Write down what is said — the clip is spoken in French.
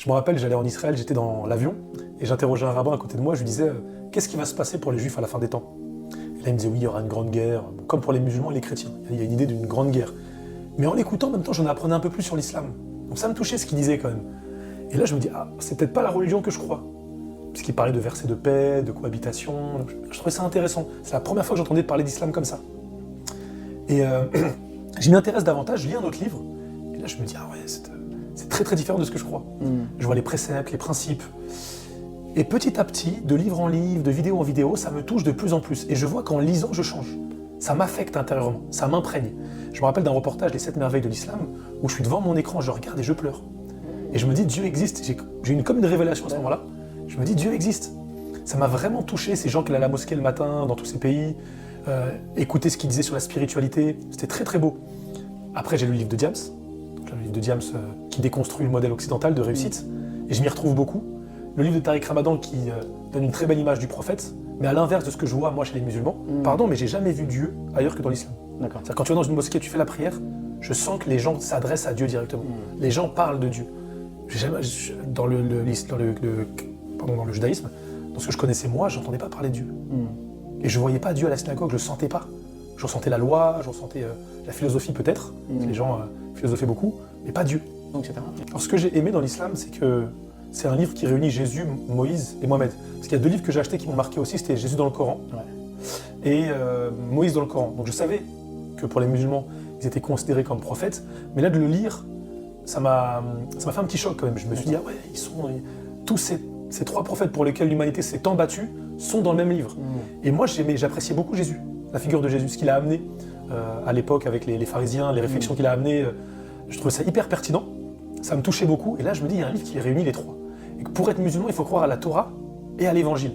Je me rappelle, j'allais en Israël, j'étais dans l'avion, et j'interrogeais un rabbin à côté de moi, je lui disais qu'est-ce qui va se passer pour les juifs à la fin des temps? Et là il me disait oui, il y aura une grande guerre, comme pour les musulmans et les chrétiens, il y a une idée d'une grande guerre. Mais en l'écoutant, en même temps, j'en apprenais un peu plus sur l'islam. Donc ça me touchait ce qu'il disait quand même. Et là je me dis, ah, c'est peut-être pas la religion que je crois. Puisqu'il parlait de versets de paix, de cohabitation, donc je trouvais ça intéressant. C'est la première fois que j'entendais parler d'islam comme ça. Et je m'y intéresse davantage, je lis un autre livre, et là je me dis, ah ouais, c'est très très différent de ce que je crois. Je vois les préceptes, les principes. Et petit à petit, de livre en livre, de vidéo en vidéo, ça me touche de plus en plus. Et je vois qu'en lisant, je change. Ça m'affecte intérieurement, ça m'imprègne. Je me rappelle d'un reportage, Les 7 merveilles de l'islam, où je suis devant mon écran, je regarde et je pleure. Et je me dis, Dieu existe. J'ai eu comme une révélation à ce moment-là. Je me dis, Dieu existe. Ça m'a vraiment touché, ces gens qui allaient à la mosquée le matin, dans tous ces pays, écouter ce qu'ils disaient sur la spiritualité. C'était très très beau. Après, j'ai lu le livre de Diams, le livre de Diams qui déconstruit le modèle occidental de réussite, et je m'y retrouve beaucoup. Le livre de Tariq Ramadan qui donne une très belle image du prophète, mais à l'inverse de ce que je vois moi chez les musulmans. Pardon, mais j'ai jamais vu Dieu ailleurs que dans l'islam. C'est-à-dire quand tu vas dans une mosquée, tu fais la prière, je sens que les gens s'adressent à Dieu directement. Les gens parlent de Dieu. Dans le judaïsme, dans ce que je connaissais moi, je n'entendais pas parler de Dieu. Et je ne voyais pas Dieu à la synagogue, je ne le sentais pas. Je ressentais la loi, je ressentais la philosophie peut-être, les gens philosophaient beaucoup, mais pas Dieu. Alors ce que j'ai aimé dans l'islam, c'est que c'est un livre qui réunit Jésus, Moïse et Mohamed. Parce qu'il y a 2 livres que j'ai achetés qui m'ont marqué aussi, c'était Jésus dans le Coran et Moïse dans le Coran. Donc je savais que pour les musulmans, ils étaient considérés comme prophètes, mais là de le lire, ça m'a fait un petit choc quand même. Je me suis dit, ah ouais, tous ces 3 prophètes pour lesquels l'humanité s'est tant battue sont dans le même livre. Et moi j'appréciais beaucoup Jésus, la figure de Jésus, ce qu'il a amené à l'époque avec les pharisiens, les réflexions qu'il a amenées. Je trouvais ça hyper pertinent, ça me touchait beaucoup. Et là je me dis, il y a un livre qui réunit les 3. Et que pour être musulman, il faut croire à la Torah et à l'évangile.